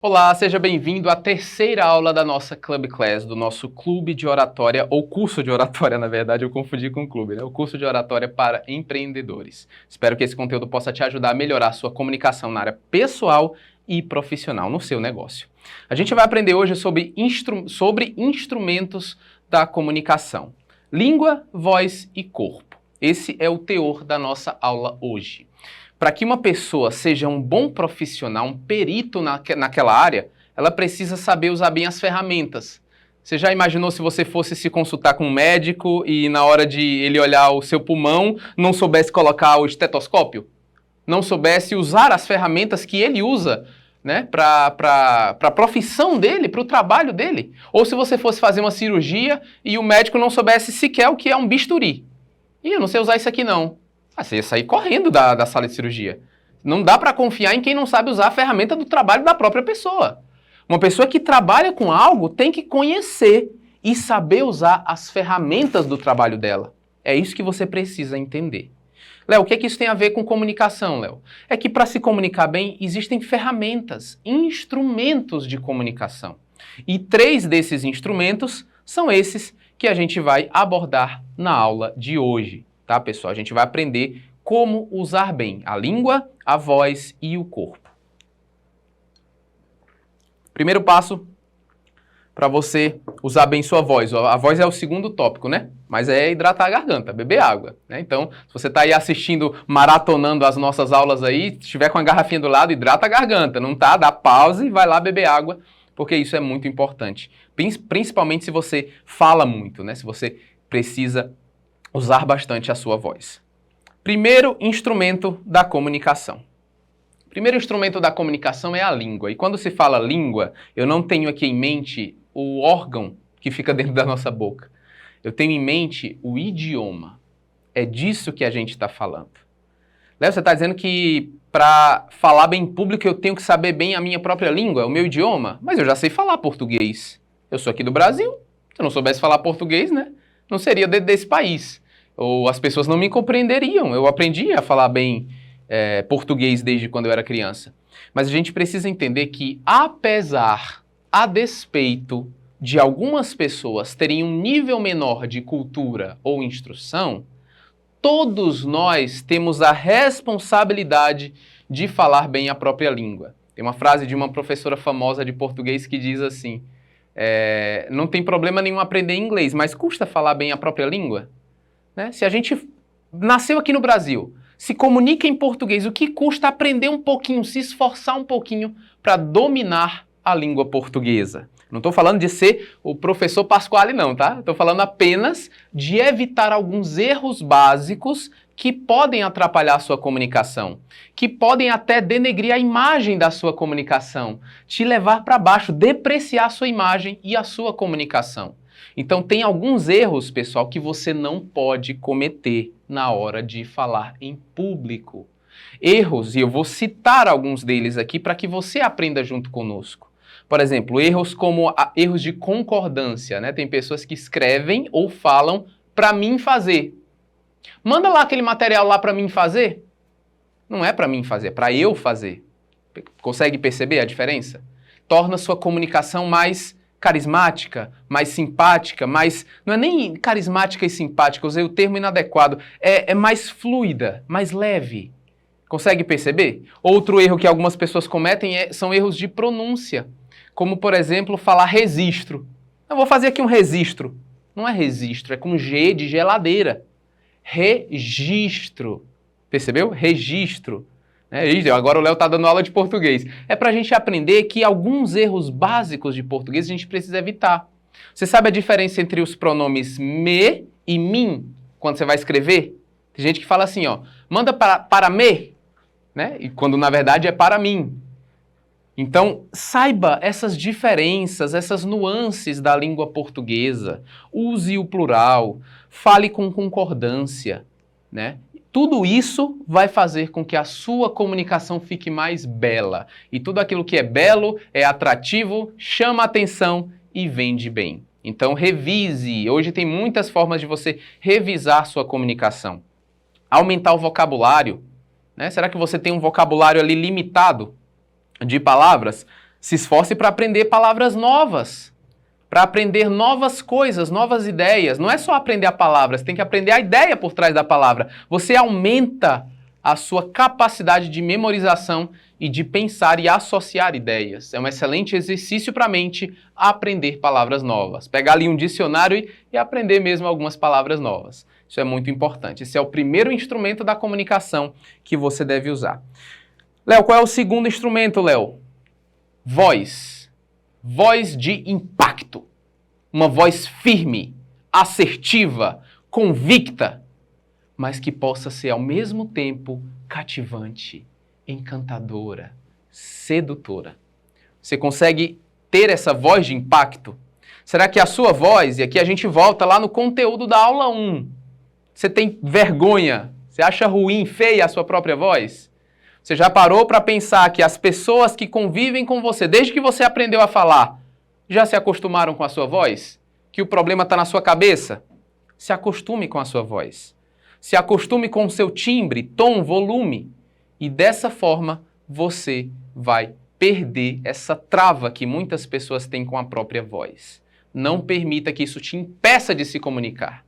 Olá, seja bem-vindo à terceira aula da nossa Club Class, do nosso clube de oratória, ou curso de oratória, na verdade, eu confundi com clube, né? O curso de oratória para empreendedores. Espero que esse conteúdo possa te ajudar a melhorar a sua comunicação na área pessoal e profissional, no seu negócio. A gente vai aprender hoje sobre instrumentos da comunicação. Língua, voz e corpo. Esse é o teor da nossa aula hoje. Para que uma pessoa seja um bom profissional, um perito naquela área, ela precisa saber usar bem as ferramentas. Você já imaginou se você fosse se consultar com um médico e na hora de ele olhar o seu pulmão, não soubesse colocar o estetoscópio? Não soubesse usar as ferramentas que ele usa, né, para a profissão dele, para o trabalho dele? Ou se você fosse fazer uma cirurgia e o médico não soubesse sequer o que é um bisturi? Ih, eu não sei usar isso aqui não. Você ia sair correndo da sala de cirurgia. Não dá para confiar em quem não sabe usar a ferramenta do trabalho da própria pessoa. Uma pessoa que trabalha com algo tem que conhecer e saber usar as ferramentas do trabalho dela. É isso que você precisa entender. Léo, o que é que isso tem a ver com comunicação, Léo? É que para se comunicar bem, existem ferramentas, instrumentos de comunicação. E 3 desses instrumentos são esses que a gente vai abordar na aula de hoje. Tá, pessoal? A gente vai aprender como usar bem a língua, a voz e o corpo. Primeiro passo para você usar bem sua voz. A voz é o segundo tópico, né? Mas é hidratar a garganta, beber água, né? Então, se você está aí assistindo, maratonando as nossas aulas aí, se estiver com a garrafinha do lado, hidrata a garganta, não tá? Dá pausa e vai lá beber água, porque isso é muito importante. Principalmente se você fala muito, né? Se você precisa usar bastante a sua voz. Primeiro instrumento da comunicação. Primeiro instrumento da comunicação é a língua. E quando se fala língua, eu não tenho aqui em mente o órgão que fica dentro da nossa boca. Eu tenho em mente o idioma. É disso que a gente está falando. Léo, você está dizendo que para falar bem em público eu tenho que saber bem a minha própria língua, o meu idioma? Mas eu já sei falar português. Eu sou aqui do Brasil. Se eu não soubesse falar português, né? Não seria desse país. Ou as pessoas não me compreenderiam. Eu aprendi a falar bem português desde quando eu era criança. Mas a gente precisa entender que, a despeito de algumas pessoas terem um nível menor de cultura ou instrução, todos nós temos a responsabilidade de falar bem a própria língua. Tem uma frase de uma professora famosa de português que diz assim: não tem problema nenhum aprender inglês, mas custa falar bem a própria língua? Né? Se a gente nasceu aqui no Brasil, se comunica em português, o que custa aprender um pouquinho, se esforçar um pouquinho para dominar a língua portuguesa? Não estou falando de ser o professor Pasquale não, tá? Estou falando apenas de evitar alguns erros básicos que podem atrapalhar a sua comunicação, que podem até denegrir a imagem da sua comunicação, te levar para baixo, depreciar a sua imagem e a sua comunicação. Então tem alguns erros, pessoal, que você não pode cometer na hora de falar em público. Erros, e eu vou citar alguns deles aqui para que você aprenda junto conosco. Por exemplo, erros como erros de concordância, né? Tem pessoas que escrevem ou falam para mim fazer. Manda lá aquele material lá para mim fazer. Não é para mim fazer, é para eu fazer. Consegue perceber a diferença? Torna sua comunicação mais carismática, mais simpática, mais... Não é nem carismática e simpática, usei o termo inadequado. É mais fluida, mais leve. Consegue perceber? Outro erro que algumas pessoas cometem são erros de pronúncia. Como, por exemplo, falar registro. Eu vou fazer aqui um registro. Não é registro, é com G de geladeira. Registro. Percebeu? Registro. Agora o Léo está dando aula de português. É para a gente aprender que alguns erros básicos de português a gente precisa evitar. Você sabe a diferença entre os pronomes me e mim, quando você vai escrever? Tem gente que fala assim, ó, manda para me, né? E quando na verdade é para mim. Então, saiba essas diferenças, essas nuances da língua portuguesa. Use o plural, fale com concordância, né? Tudo isso vai fazer com que a sua comunicação fique mais bela. E tudo aquilo que é belo, é atrativo, chama atenção e vende bem. Então revise. Hoje tem muitas formas de você revisar sua comunicação. Aumentar o vocabulário, né? Será que você tem um vocabulário ali limitado de palavras? Se esforce para aprender palavras novas, para aprender novas coisas, novas ideias. Não é só aprender a palavra, você tem que aprender a ideia por trás da palavra. Você aumenta a sua capacidade de memorização e de pensar e associar ideias. É um excelente exercício para a mente aprender palavras novas. Pegar ali um dicionário e aprender mesmo algumas palavras novas. Isso é muito importante. Esse é o primeiro instrumento da comunicação que você deve usar. Léo, qual é o segundo instrumento, Léo? Voz. Voz de impacto. Uma voz firme, assertiva, convicta, mas que possa ser ao mesmo tempo cativante, encantadora, sedutora. Você consegue ter essa voz de impacto? Será que a sua voz, e aqui a gente volta lá no conteúdo da aula 1, você tem vergonha? Você acha ruim, feia a sua própria voz? Você já parou para pensar que as pessoas que convivem com você, desde que você aprendeu a falar, já se acostumaram com a sua voz? Que o problema está na sua cabeça? Se acostume com a sua voz. Se acostume com o seu timbre, tom, volume. E dessa forma, você vai perder essa trava que muitas pessoas têm com a própria voz. Não permita que isso te impeça de se comunicar.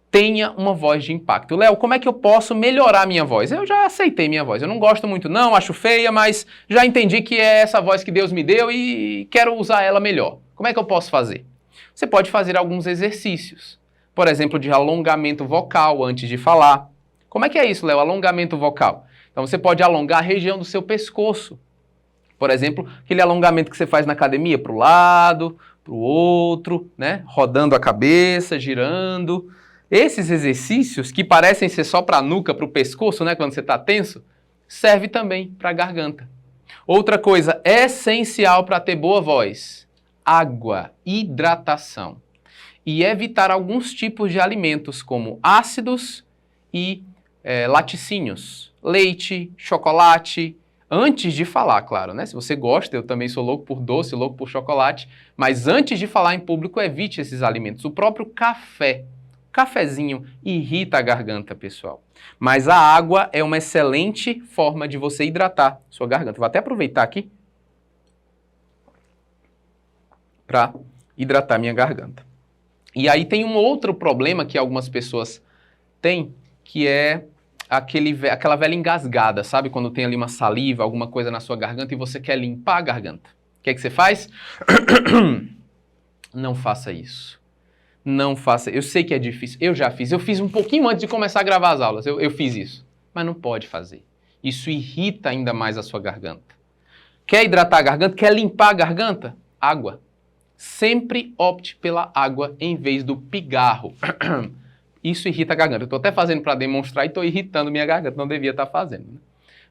Tenha uma voz de impacto. Léo, como é que eu posso melhorar a minha voz? Eu já aceitei minha voz. Eu não gosto muito não, acho feia, mas já entendi que é essa voz que Deus me deu e quero usar ela melhor. Como é que eu posso fazer? Você pode fazer alguns exercícios. Por exemplo, de alongamento vocal antes de falar. Como é que é isso, Léo? Alongamento vocal. Então você pode alongar a região do seu pescoço. Por exemplo, aquele alongamento que você faz na academia, para o lado, para o outro, né? Rodando a cabeça, girando. Esses exercícios, que parecem ser só para a nuca, para o pescoço, né, quando você está tenso, serve também para a garganta. Outra coisa essencial para ter boa voz: água, hidratação. E evitar alguns tipos de alimentos, como ácidos e laticínios. Leite, chocolate, antes de falar, claro, né? Se você gosta, eu também sou louco por doce, louco por chocolate, mas antes de falar em público, evite esses alimentos. O próprio café. Cafezinho irrita a garganta, pessoal. Mas a água é uma excelente forma de você hidratar sua garganta. Vou até aproveitar aqui para hidratar minha garganta. E aí tem um outro problema que algumas pessoas têm, que é aquela velha engasgada, sabe? Quando tem ali uma saliva, alguma coisa na sua garganta e você quer limpar a garganta. O que é que você faz? Não faça isso. Não faça. Eu sei que é difícil. Eu já fiz. Eu fiz um pouquinho antes de começar a gravar as aulas. Eu fiz isso. Mas não pode fazer. Isso irrita ainda mais a sua garganta. Quer hidratar a garganta? Quer limpar a garganta? Água. Sempre opte pela água em vez do pigarro. Isso irrita a garganta. Eu estou até fazendo para demonstrar e estou irritando minha garganta. Não devia estar fazendo, né?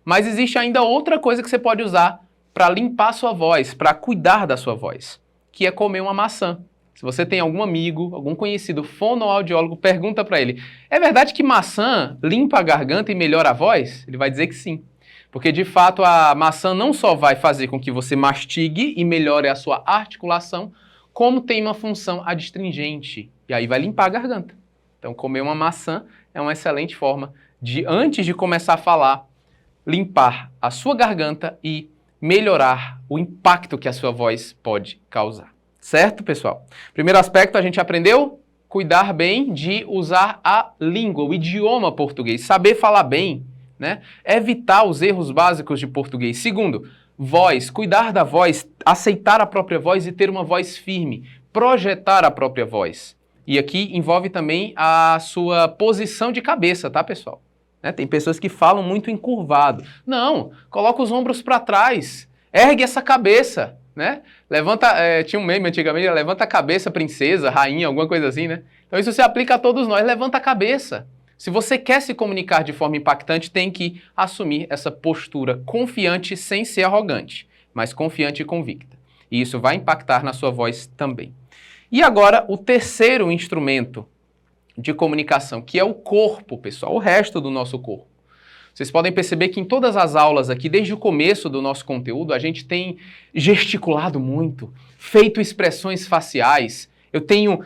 Mas existe ainda outra coisa que você pode usar para limpar a sua voz, para cuidar da sua voz, que é comer uma maçã. Se você tem algum amigo, algum conhecido fonoaudiólogo, pergunta para ele: é verdade que maçã limpa a garganta e melhora a voz? Ele vai dizer que sim. Porque, de fato, a maçã não só vai fazer com que você mastigue e melhore a sua articulação, como tem uma função adstringente. E aí vai limpar a garganta. Então, comer uma maçã é uma excelente forma de, antes de começar a falar, limpar a sua garganta e melhorar o impacto que a sua voz pode causar. Certo, pessoal? Primeiro aspecto, a gente aprendeu cuidar bem de usar a língua, o idioma português, saber falar bem, né? Evitar os erros básicos de português. Segundo, voz, cuidar da voz, aceitar a própria voz e ter uma voz firme, projetar a própria voz. E aqui envolve também a sua posição de cabeça, tá, pessoal? Né? Tem pessoas que falam muito encurvado. Não, coloca os ombros para trás, ergue essa cabeça, né? Levanta, tinha um meme antigamente, levanta a cabeça, princesa, rainha, alguma coisa assim, né? Então isso se aplica a todos nós, levanta a cabeça. Se você quer se comunicar de forma impactante, tem que assumir essa postura confiante sem ser arrogante, mas confiante e convicta. E isso vai impactar na sua voz também. E agora, o terceiro instrumento de comunicação, que é o corpo, pessoal, o resto do nosso corpo. Vocês podem perceber que em todas as aulas aqui, desde o começo do nosso conteúdo, a gente tem gesticulado muito, feito expressões faciais. Eu tenho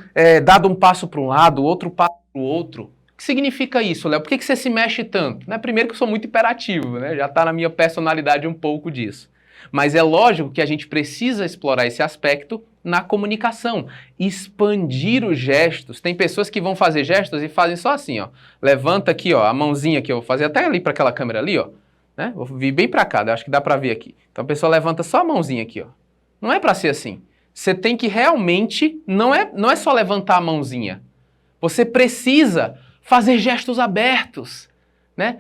dado um passo para um lado, outro passo para o outro. O que significa isso, Léo? Por que você se mexe tanto? Primeiro que eu sou muito hiperativo, né? Já está na minha personalidade um pouco disso. Mas é lógico que a gente precisa explorar esse aspecto na comunicação, expandir os gestos. Tem pessoas que vão fazer gestos e fazem só assim, ó. Levanta aqui, ó, a mãozinha que eu vou fazer até ali para aquela câmera ali, ó. Né? Vou vir bem para cá, acho que dá para ver aqui. Então a pessoa levanta só a mãozinha aqui, ó. Não é para ser assim. Você tem que realmente, não é só levantar a mãozinha. Você precisa fazer gestos abertos, né?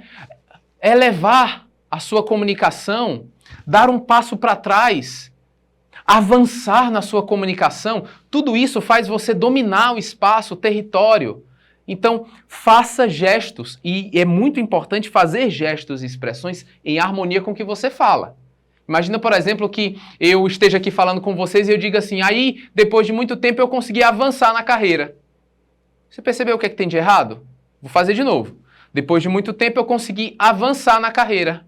Elevar a sua comunicação, dar um passo para trás, avançar na sua comunicação. Tudo isso faz você dominar o espaço, o território. Então, faça gestos, e é muito importante fazer gestos e expressões em harmonia com o que você fala. Imagina, por exemplo, que eu esteja aqui falando com vocês e eu diga assim, aí, depois de muito tempo, eu consegui avançar na carreira. Você percebeu o que é que tem de errado? Vou fazer de novo. Depois de muito tempo, eu consegui avançar na carreira.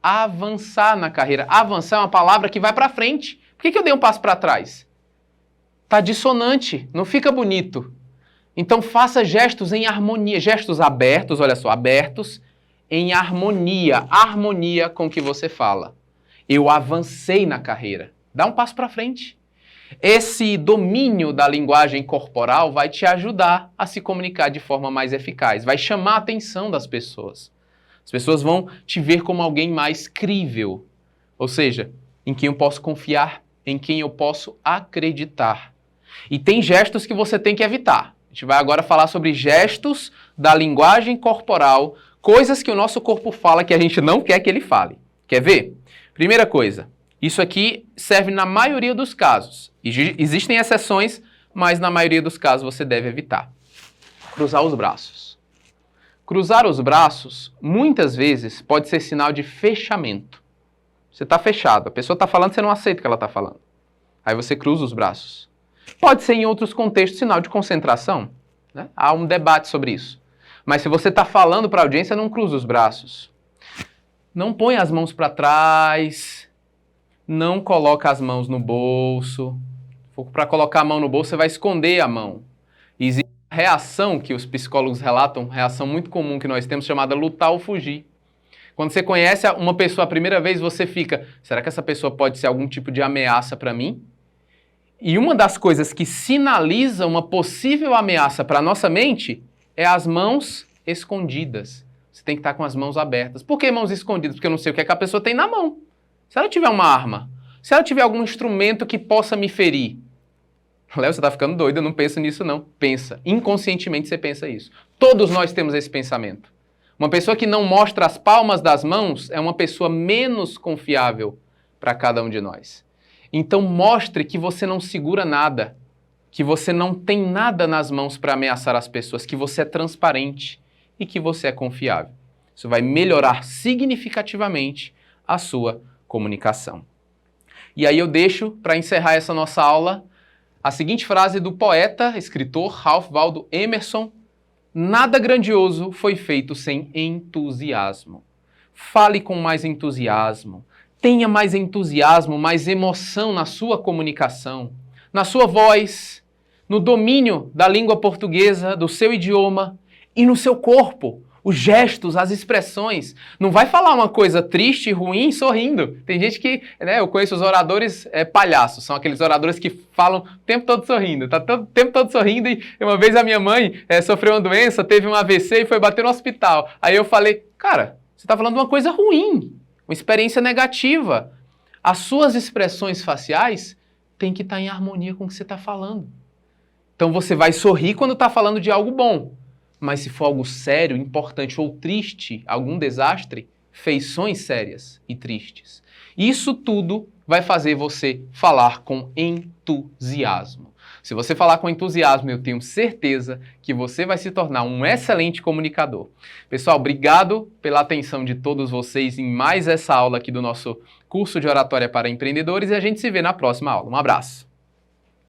Avançar na carreira. Avançar é uma palavra que vai para frente. Por que eu dei um passo para trás? Está dissonante, não fica bonito. Então faça gestos em harmonia, gestos abertos, olha só, abertos em harmonia, harmonia com o que você fala. Eu avancei na carreira. Dá um passo para frente. Esse domínio da linguagem corporal vai te ajudar a se comunicar de forma mais eficaz, vai chamar a atenção das pessoas. As pessoas vão te ver como alguém mais crível, ou seja, em quem eu posso confiar, em quem eu posso acreditar. E tem gestos que você tem que evitar. A gente vai agora falar sobre gestos da linguagem corporal, coisas que o nosso corpo fala que a gente não quer que ele fale. Quer ver? Primeira coisa, isso aqui serve na maioria dos casos. Existem exceções, mas na maioria dos casos você deve evitar. Cruzar os braços. Cruzar os braços, muitas vezes, pode ser sinal de fechamento. Você está fechado, a pessoa está falando, você não aceita o que ela está falando. Aí você cruza os braços. Pode ser em outros contextos sinal de concentração, né? Há um debate sobre isso. Mas se você está falando para a audiência, não cruza os braços. Não põe as mãos para trás, não coloca as mãos no bolso. Para colocar a mão no bolso, você vai esconder a mão. Existe uma reação que os psicólogos relatam, reação muito comum que nós temos, chamada lutar ou fugir. Quando você conhece uma pessoa a primeira vez, você fica, será que essa pessoa pode ser algum tipo de ameaça para mim? E uma das coisas que sinaliza uma possível ameaça para a nossa mente é as mãos escondidas. Você tem que estar com as mãos abertas. Por que mãos escondidas? Porque eu não sei o que é que a pessoa tem na mão. Se ela tiver uma arma, se ela tiver algum instrumento que possa me ferir. Léo, você está ficando doido, eu não penso nisso não. Pensa. Inconscientemente você pensa isso. Todos nós temos esse pensamento. Uma pessoa que não mostra as palmas das mãos é uma pessoa menos confiável para cada um de nós. Então mostre que você não segura nada, que você não tem nada nas mãos para ameaçar as pessoas, que você é transparente e que você é confiável. Isso vai melhorar significativamente a sua comunicação. E aí eu deixo, para encerrar essa nossa aula, a seguinte frase do poeta, escritor Ralph Waldo Emerson: nada grandioso foi feito sem entusiasmo. Fale com mais entusiasmo. Tenha mais entusiasmo, mais emoção na sua comunicação, na sua voz, no domínio da língua portuguesa, do seu idioma e no seu corpo. Os gestos, as expressões. Não vai falar uma coisa triste, ruim, sorrindo. Tem gente que, né, eu conheço os oradores palhaços, são aqueles oradores que falam o tempo todo sorrindo, tá o tempo todo sorrindo. E uma vez a minha mãe sofreu uma doença, teve um AVC e foi bater no hospital. Aí eu falei, cara, você tá falando uma coisa ruim, uma experiência negativa. As suas expressões faciais têm que estar em harmonia com o que você está falando. Então você vai sorrir quando está falando de algo bom. Mas se for algo sério, importante ou triste, algum desastre, feições sérias e tristes. Isso tudo vai fazer você falar com entusiasmo. Se você falar com entusiasmo, eu tenho certeza que você vai se tornar um excelente comunicador. Pessoal, obrigado pela atenção de todos vocês em mais essa aula aqui do nosso curso de oratória para empreendedores e a gente se vê na próxima aula. Um abraço.